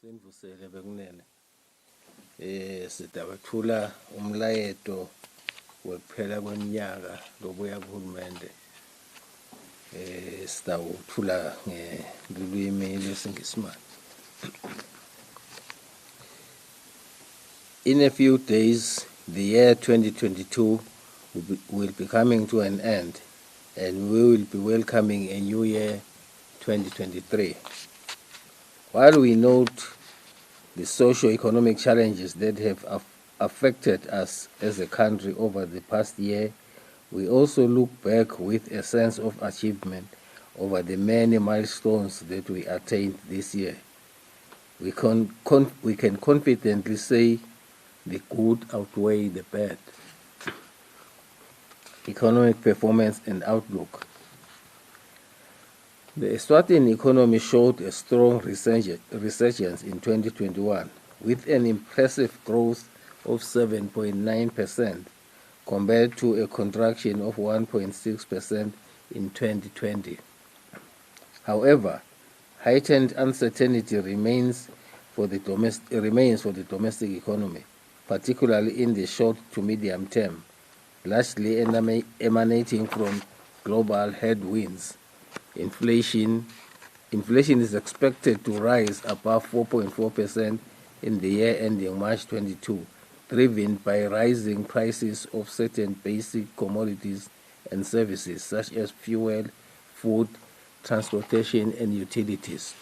Sindvusele bekunene. Sidabethula umlayeto wekuphela kweminyaka lobuya kuhulumende. Sidawuthula ngelulwimi lwesiNgismane. In a few days, the year 2022 will be coming to an end, and we will be welcoming a new year, 2023. While we note the socio-economic challenges that have affected us as a country over the past year, we also look back with a sense of achievement over the many milestones that we attained this year. We can confidently say the good outweigh the bad. Economic performance and outlook. The Eswatini economy showed a strong resurgence in 2021, with an impressive growth of 7.9% compared to a contraction of 1.6% in 2020. However, heightened uncertainty remains for the domestic economy, particularly in the short to medium term, largely emanating from global headwinds. Inflation is expected to rise above 4.4% in the year ending March 22, driven by rising prices of certain basic commodities and services such as fuel, food, transportation, and utilities.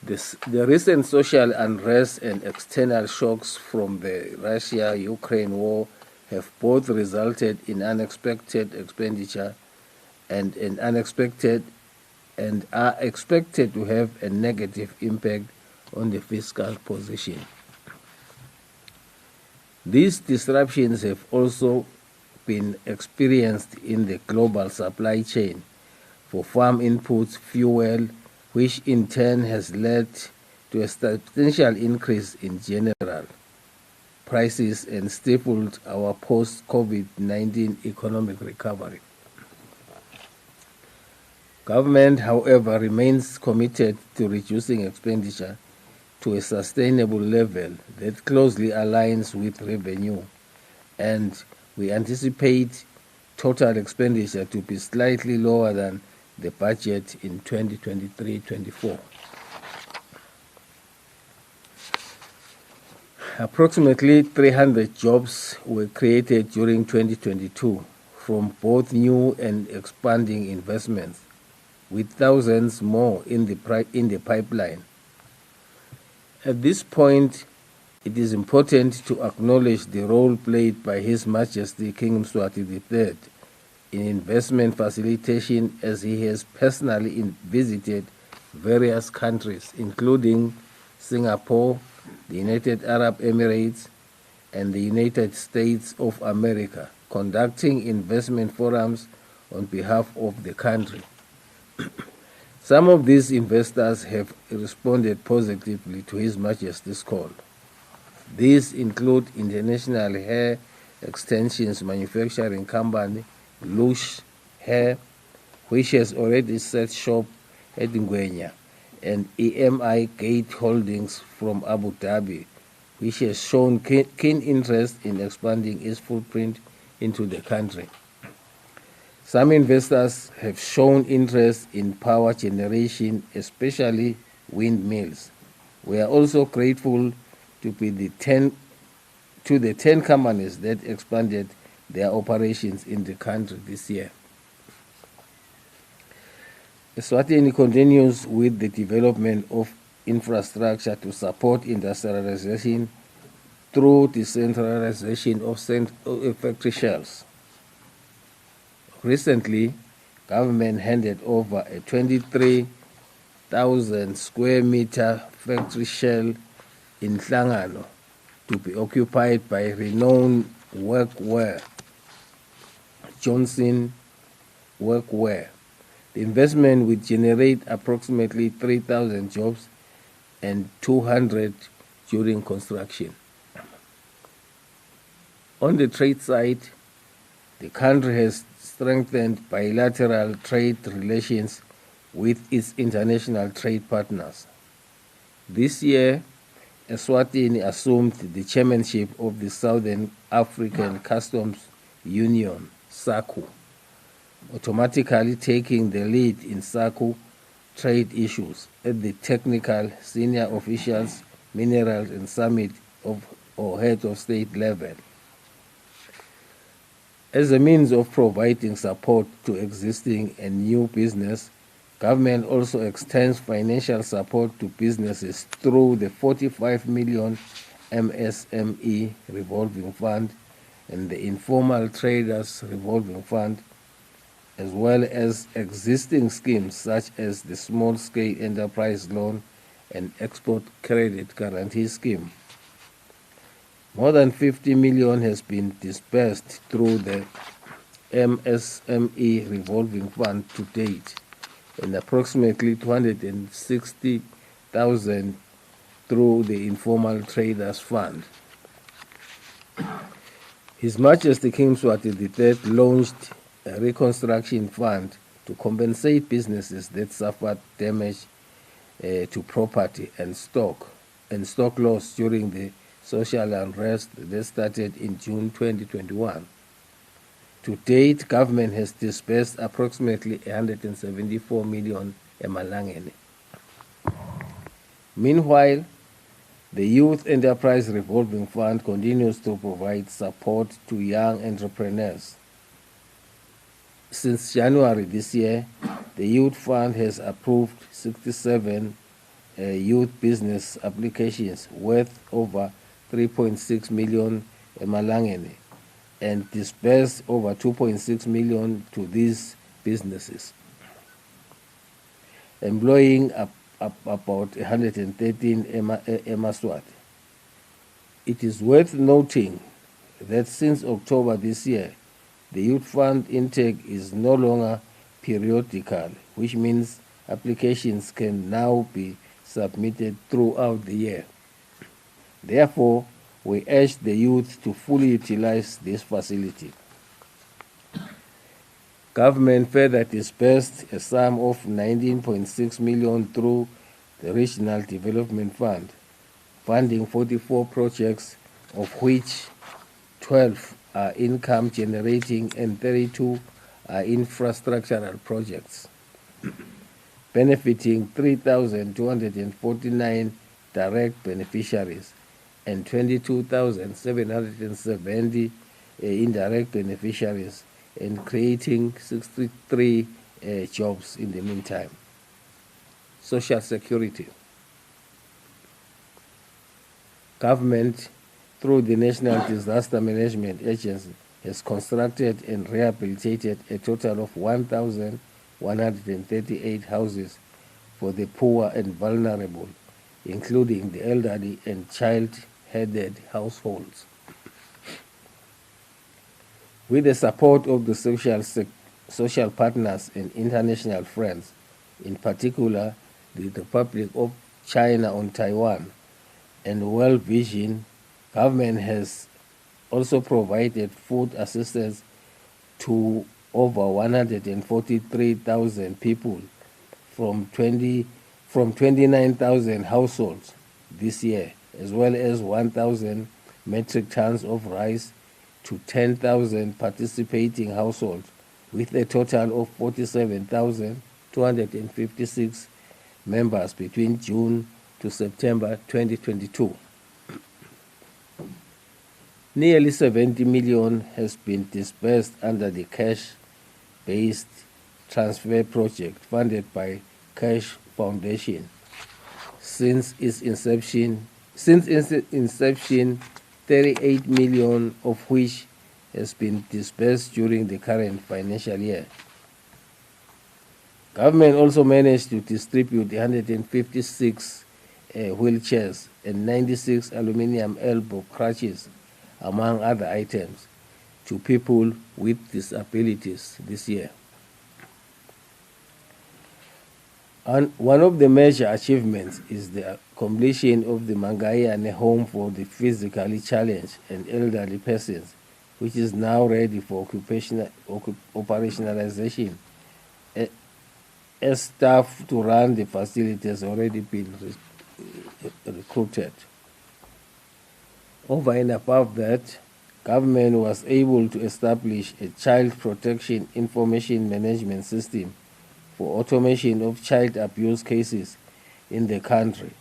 The recent social unrest and external shocks from the Russia-Ukraine war have both resulted in unexpected expenditure and are expected to have a negative impact on the fiscal position. These disruptions have also been experienced in the global supply chain for farm inputs, fuel, which in turn has led to a substantial increase in general prices and stifled our post-COVID-19 economic recovery. Government, however, remains committed to reducing expenditure to a sustainable level that closely aligns with revenue, and we anticipate total expenditure to be slightly lower than the budget in 2023-24. Approximately 300 jobs were created during 2022 from both new and expanding investments, with thousands more in the pipeline. At this point, it is important to acknowledge the role played by His Majesty King Mswati III in investment facilitation, as he has personally visited various countries, including Singapore, the United Arab Emirates, and the United States of America, conducting investment forums on behalf of the country. Some of these investors have responded positively to His Majesty's call. These include International Hair Extensions Manufacturing Company, Lush Hair, which has already set shop at Ngwenya, and EMI Gate Holdings from Abu Dhabi, which has shown keen interest in expanding its footprint into the country. Some investors have shown interest in power generation, especially windmills. We are also grateful to the 10 companies that expanded their operations in the country this year. Eswatini continues with the development of infrastructure to support industrialization through decentralization of factory shells. Recently, government handed over a 23,000 square meter factory shell in Hlangano to be occupied by renowned workwear, Johnson Workwear. The investment will generate approximately 3,000 jobs and 200 during construction. On the trade side, the country has strengthened bilateral trade relations with its international trade partners. This year, Eswatini assumed the chairmanship of the Southern African Customs Union, SACU, automatically taking the lead in SACU trade issues at the technical senior officials, minerals and summit or head of state level. As a means of providing support to existing and new business, government also extends financial support to businesses through the 45 million MSME revolving fund and the informal traders revolving fund, as well as existing schemes such as the small-scale enterprise loan and export credit guarantee scheme. More than 50 million has been disbursed through the MSME revolving fund to date, and approximately 260,000 through the informal traders fund. His Majesty King Mswati III launched a reconstruction fund to compensate businesses that suffered damage to property and stock loss during the social unrest that started in June 2021. To date, government has disbursed approximately 174 million emalangeni. Meanwhile, the Youth Enterprise Revolving Fund continues to provide support to young entrepreneurs. Since January this year, the Youth Fund has approved 67 youth business applications worth over 3.6 million emalangeni and disbursed over 2.6 million to these businesses, employing about 113 emaswati. It is worth noting that since October this year, the Youth Fund intake is no longer periodical, which means applications can now be submitted throughout the year. Therefore, we urge the youth to fully utilize this facility. Government further disbursed a sum of 19.6 million through the Regional Development Fund, funding 44 projects, of which 12 are income generating and 32 are infrastructural projects, benefiting 3,249 direct beneficiaries and 22,770 indirect beneficiaries, and creating 63 jobs in the meantime. Social security. Government, through the National Disaster Management Agency, has constructed and rehabilitated a total of 1,138 houses for the poor and vulnerable, including the elderly and child-headed households. With the support of the social partners and international friends, in particular the Republic of China on Taiwan and World Vision, government has also provided food assistance to over 143,000 people from 29,000 households this year, as well as 1,000 metric tons of rice to 10,000 participating households, with a total of 47,256 members between June to September 2022. Nearly 70 million has been disbursed under the cash-based transfer project funded by Cash Foundation. Since its inception, 38 million of which has been disbursed during the current financial year. Government also managed to distribute 156 wheelchairs and 96 aluminium elbow crutches, among other items, to people with disabilities this year. And one of the major achievements is the completion of the Mangayane Home for the Physically Challenged and Elderly Persons, which is now ready for operationalization as staff to run the facility has already been recruited. Over and above that, government was able to establish a child protection information management system for automation of child abuse cases in the country,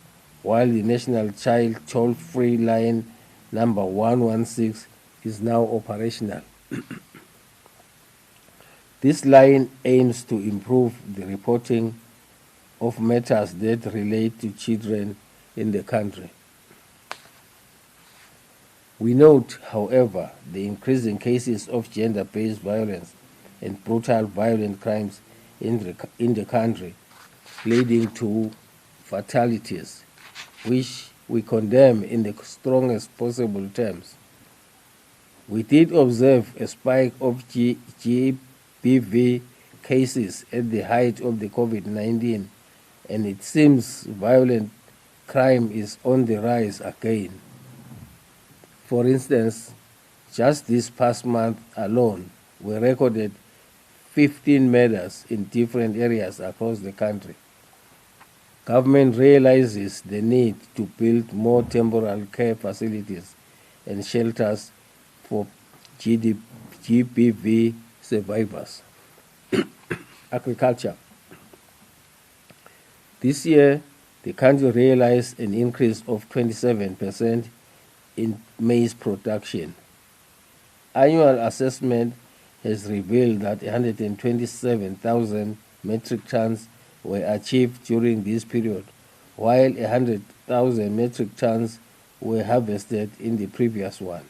while the National Child Toll-Free Line number 116 is now operational. This line aims to improve the reporting of matters that relate to children in the country. We note, however, the increasing cases of gender-based violence and brutal violent crimes in the country, leading to fatalities, which we condemn in the strongest possible terms. We did observe a spike of GBV cases at the height of the COVID-19, and it seems violent crime is on the rise again. For instance, just this past month alone, we recorded 15 murders in different areas across the country. Government realizes the need to build more temporary care facilities and shelters for GBV survivors. Agriculture. This year, the country realized an increase of 27% in maize production. Annual assessment has revealed that 127,000 metric tons were achieved during this period, while 100,000 metric tons were harvested in the previous one.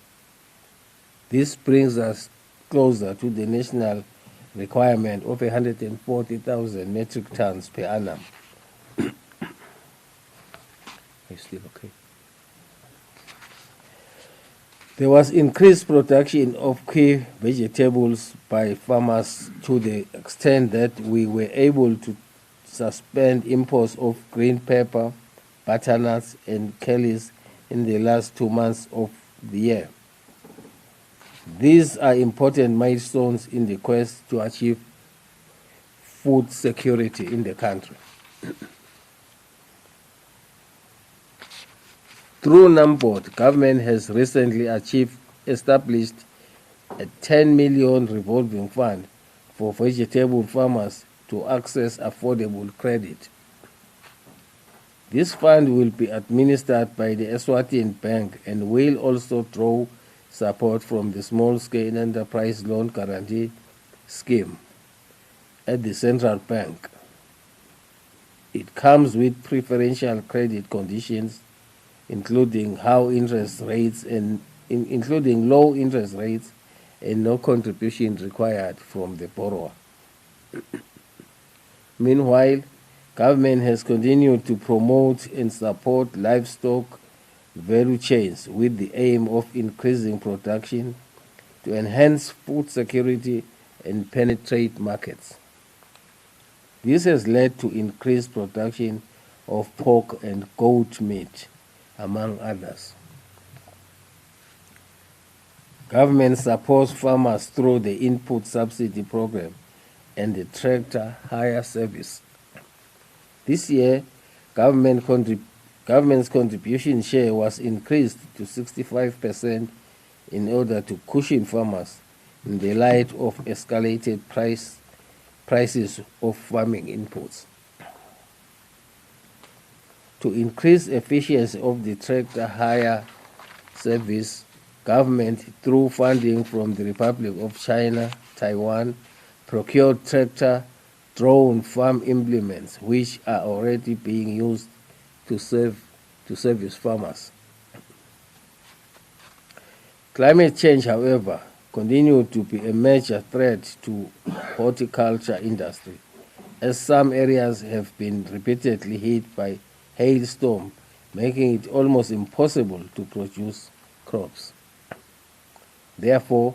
This brings us closer to the national requirement of 140,000 metric tons per annum. Are you still okay? There was increased production of key vegetables by farmers to the extent that we were able to suspend imports of green pepper, butternuts, and kellies in the last 2 months of the year. These are important milestones in the quest to achieve food security in the country. Through NAMPOD, government has recently established a 10 million revolving fund for vegetable farmers to access affordable credit. This fund will be administered by the Eswatini Bank and will also draw support from the Small Scale Enterprise Loan Guarantee Scheme at the Central Bank. It comes with preferential credit conditions, including low interest rates and no contribution required from the borrower. Meanwhile, government has continued to promote and support livestock value chains with the aim of increasing production to enhance food security and penetrate markets. This has led to increased production of pork and goat meat, among others. Government supports farmers through the input subsidy program and the tractor hire service. This year, government's contribution share was increased to 65% in order to cushion farmers in the light of escalated prices of farming inputs. To increase efficiency of the tractor hire service, government, through funding from the Republic of China, Taiwan, procured tractor drone farm implements which are already being used to service farmers. Climate change, however, continues to be a major threat to horticulture industry, as some areas have been repeatedly hit by hailstorm, making it almost impossible to produce crops. Therefore,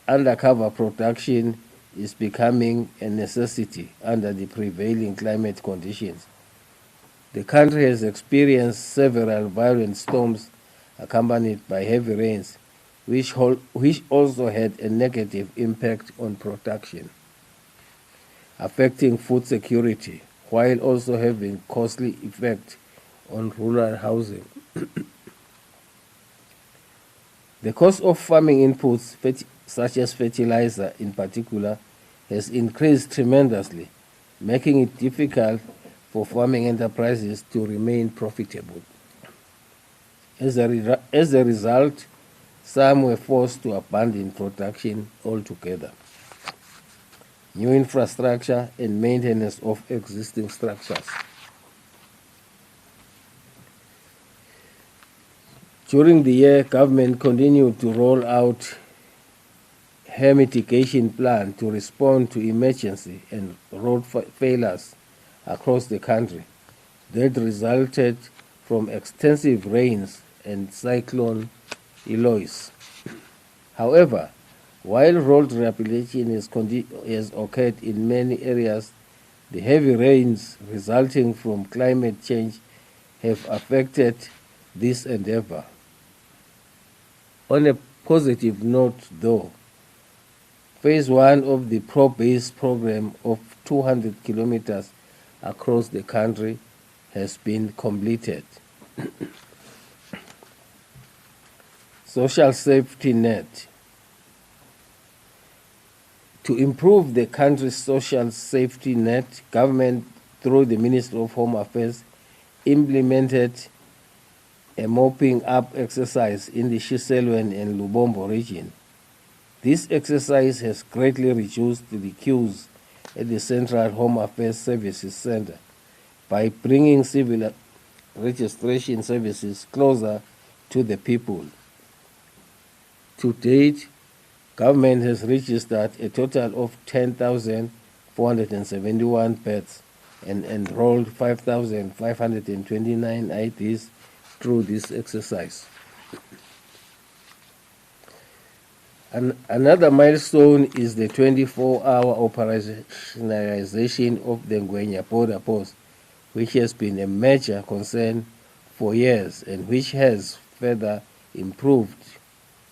undercover production is becoming a necessity under the prevailing climate conditions. The country has experienced several violent storms accompanied by heavy rains, which also had a negative impact on production. affecting food security, while also having costly effect on rural housing. The cost of farming inputs, such as fertilizer in particular, has increased tremendously, making it difficult for farming enterprises to remain profitable. As a result, some were forced to abandon production altogether. New infrastructure and maintenance of existing structures. During the year, government continued to roll out hair mitigation plan to respond to emergency and road failures across the country that resulted from extensive rains and cyclone Eloise. However, while road rehabilitation has occurred in many areas, the heavy rains resulting from climate change have affected this endeavor. On a positive note, though, Phase 1 of the pro-based program of 200 kilometers across the country has been completed. Social safety net. To improve the country's social safety net, government, through the Ministry of Home Affairs, implemented a mopping up exercise in the Shiselweni and Lubombo region. This exercise has greatly reduced the queues at the Central Home Affairs Services Center by bringing civil registration services closer to the people. To date, government has registered a total of 10,471 births and enrolled 5,529 IDs through this exercise. Another milestone is the 24-hour operationalization of the Ngwenya border post, which has been a major concern for years and which has further improved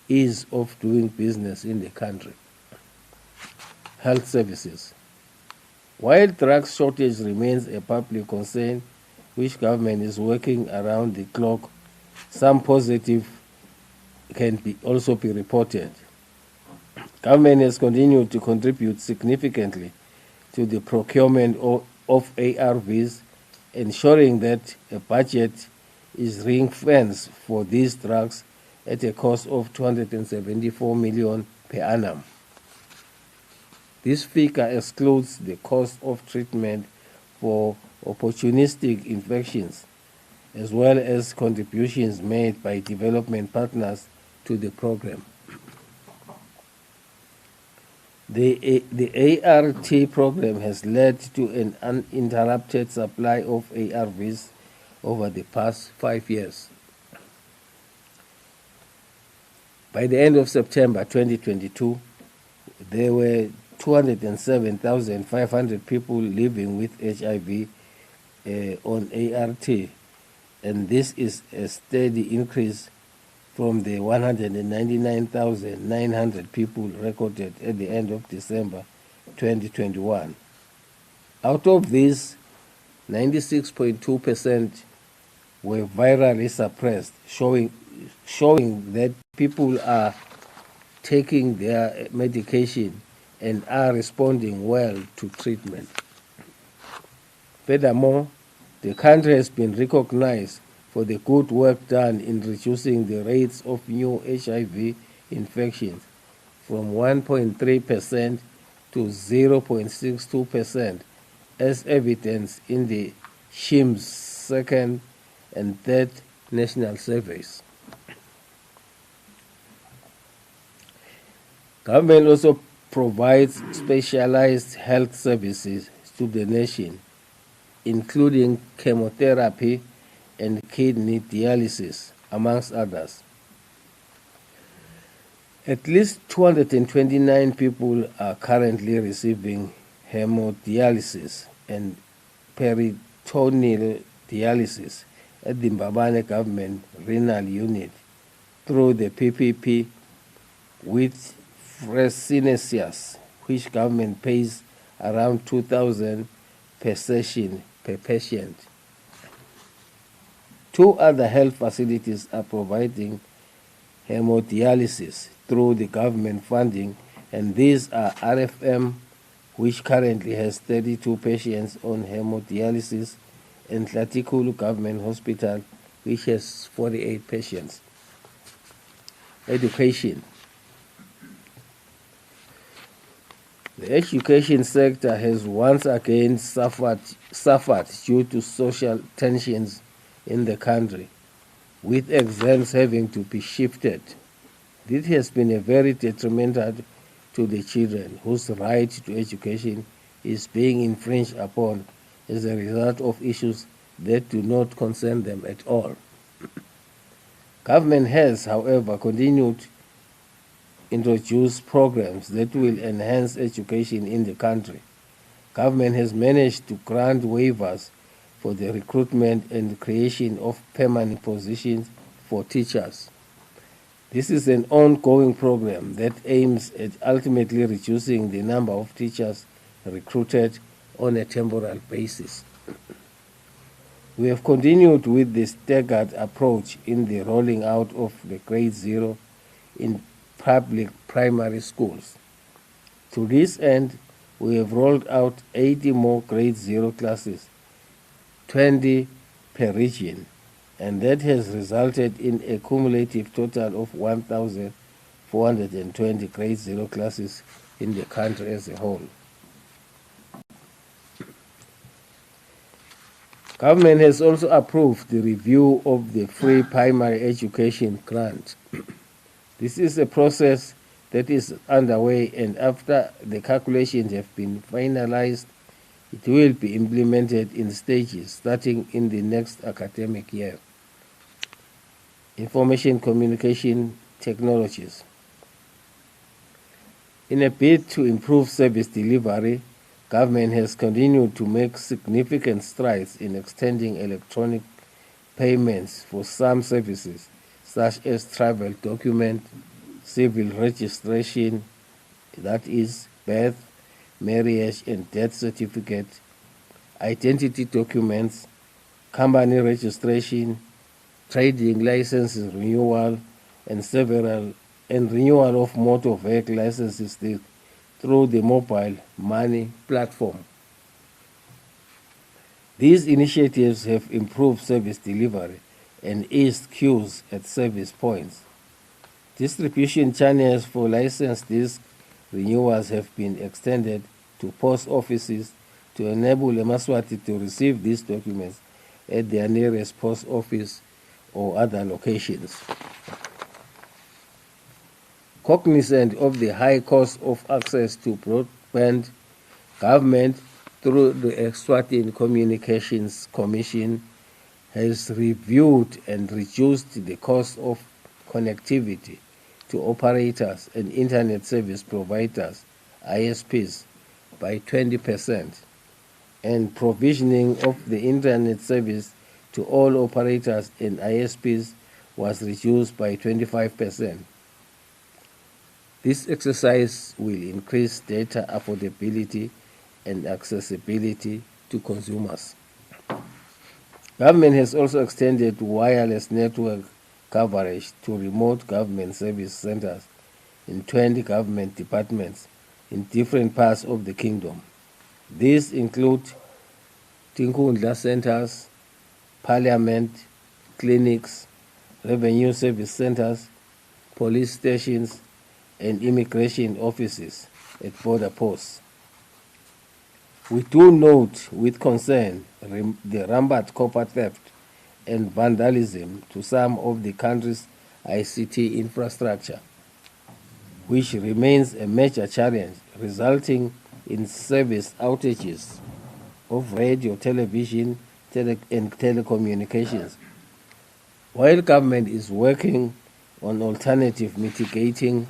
ease of doing business in the country. Health services. While drug shortage remains a public concern, which government is working around the clock, some positive can also be reported. Government has continued to contribute significantly to the procurement of ARVs, ensuring that a budget is ring-fenced for these drugs at a cost of 274 million per annum. This figure excludes the cost of treatment for opportunistic infections, as well as contributions made by development partners to the program. The ART program has led to an uninterrupted supply of ARVs over the past 5 years. By the end of September 2022, there were 207,500 people living with HIV on ART, and this is a steady increase from the 199,900 people recorded at the end of December 2021. Out of these, 96.2% were virally suppressed, showing that people are taking their medication and are responding well to treatment. Furthermore, the country has been recognized for the good work done in reducing the rates of new HIV infections from 1.3% to 0.62%, as evidenced in the SHIM's second and third national surveys. Government also provides specialized health services to the nation, including chemotherapy and kidney dialysis, amongst others. At least 229 people are currently receiving hemodialysis and peritoneal dialysis at the Mbabane government renal unit through the PPP with Fresnesius, which government pays around 2,000 per session per patient. 2 other health facilities are providing hemodialysis through the government funding, and these are RFM, which currently has 32 patients on hemodialysis, and Tlatikulu Government Hospital, which has 48 patients. Education. The education sector has once again suffered due to social tensions in the country, with exams having to be shifted. This has been a very detrimental to the children whose right to education is being infringed upon as a result of issues that do not concern them at all. Government has, however, continued to introduce programs that will enhance education in the country. Government has managed to grant waivers for the recruitment and creation of permanent positions for teachers. This is an ongoing program that aims at ultimately reducing the number of teachers recruited on a temporal basis. We have continued with the staggered approach in the rolling out of the grade 0 in public primary schools. To this end, we have rolled out 80 more grade 0 classes, 20 per region, and that has resulted in a cumulative total of 1,420 grade 0 classes in the country as a whole. Government has also approved the review of the free primary education grant. This is a process that is underway, and after the calculations have been finalized, it will be implemented in stages starting in the next academic year. Information communication technologies. In a bid to improve service delivery, government has continued to make significant strides in extending electronic payments for some services, such as travel document, civil registration, that is birth, marriage and death certificate, identity documents, company registration, trading licenses renewal, and renewal of motor vehicle licenses through the mobile money platform. These initiatives have improved service delivery and eased queues at service points. Distribution channels for licensed disc renewals have been extended to post offices to enable a Eswatini to receive these documents at their nearest post office or other locations. Cognizant of the high cost of access to broadband, government, through the Eswatini Communications Commission, has reviewed and reduced the cost of connectivity to operators and internet service providers, ISPs, by 20%, and provisioning of the internet service to all operators and ISPs was reduced by 25%. This exercise will increase data affordability and accessibility to consumers. Government has also extended wireless network coverage to remote government service centers in 20 government departments in different parts of the kingdom. These include Tinkundla centers, parliament, clinics, revenue service centers, police stations, and immigration offices at border posts. We do note with concern the rampant copper theft and vandalism to some of the country's ICT infrastructure, which remains a major challenge, resulting in service outages of radio, television, and telecommunications. While government is working on alternative mitigating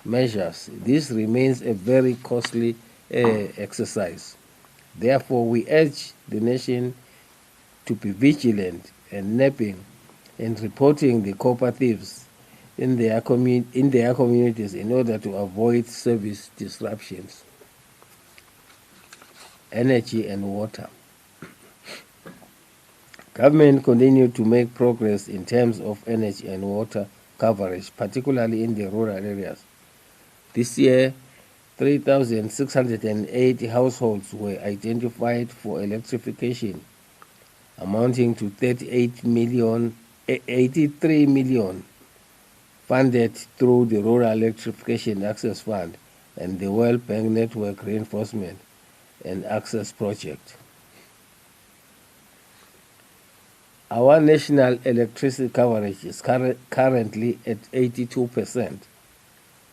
measures, this remains a very costly exercise. Therefore, we urge the nation to be vigilant and napping and reporting the copper thieves in their communities in order to avoid service disruptions. energy and water. Government continued to make progress in terms of energy and water coverage, particularly in the rural areas. This year, 3,680 households were identified for electrification, amounting to 83 million funded through the Rural Electrification Access Fund and the World Bank Network Reinforcement and Access Project. Our national electricity coverage is currently at 82%,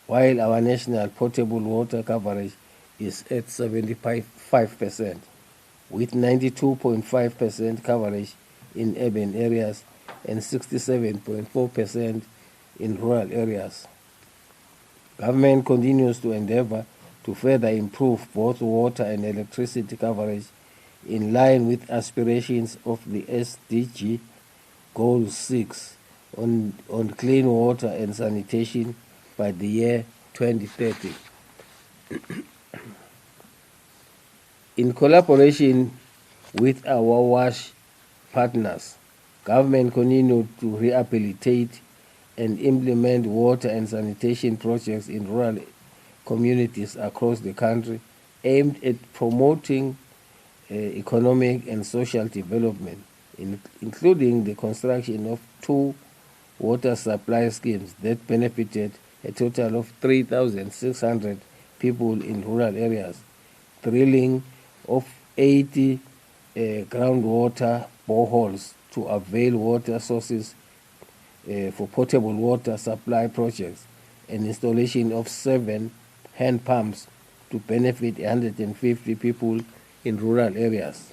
while our national potable water coverage is at 75%, with 92.5% coverage in urban areas and 67.4% in rural areas. Government continues to endeavor to further improve both water and electricity coverage in line with aspirations of the SDG Goal 6 on clean water and sanitation by the year 2030. In collaboration with our WASH partners, government continued to rehabilitate and implement water and sanitation projects in rural communities across the country aimed at promoting economic and social development, including the construction of 2 water supply schemes that benefited a total of 3,600 people in rural areas, drilling of 80 groundwater boreholes to avail water sources for potable water supply projects, and installation of 7 hand pumps to benefit 150 people in rural areas.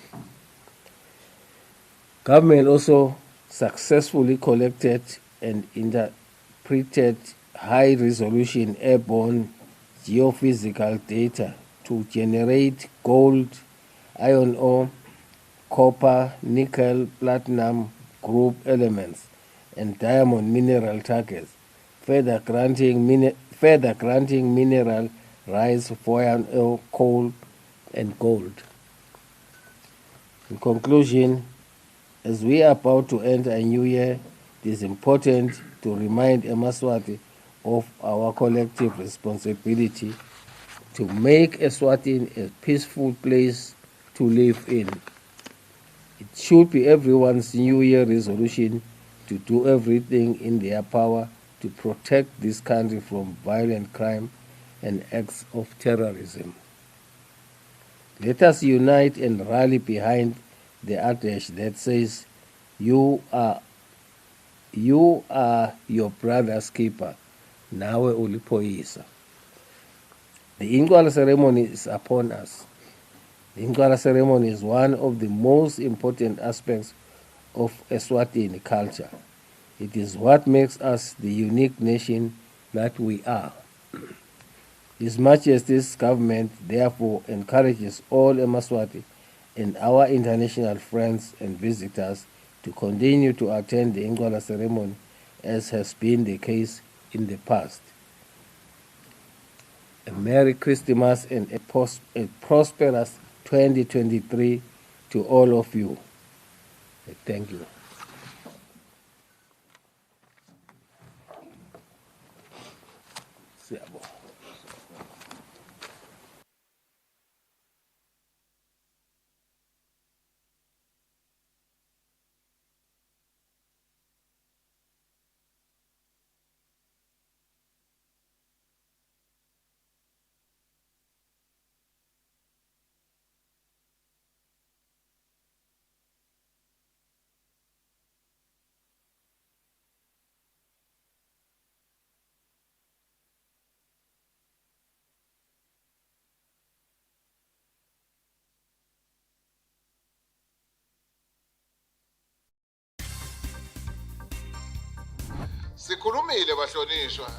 Government also successfully collected and interpreted high-resolution airborne geophysical data to generate gold, iron ore, copper, nickel, platinum group elements, and diamond mineral targets, further granting mineral rights for iron ore, coal, and gold. In conclusion, as we are about to enter a new year, it is important to remind Eswatini of our collective responsibility to make Eswatini a peaceful place to live in. It should be everyone's New Year resolution to do everything in their power to protect this country from violent crime and acts of terrorism. Let us unite and rally behind the adage that says, you are your brother's keeper, nawe uliphoyisa. The Ingwala ceremony is upon us. The Ingwala ceremony is one of the most important aspects of Eswatini culture. It is what makes us the unique nation that we are. His Majesty's government therefore encourages all Eswatini and our international friends and visitors to continue to attend the Ingwala ceremony as has been the case in the past. A Merry Christmas and a prosperous 2023 to all of you. Thank you. Sikhulumile bahlonishwa.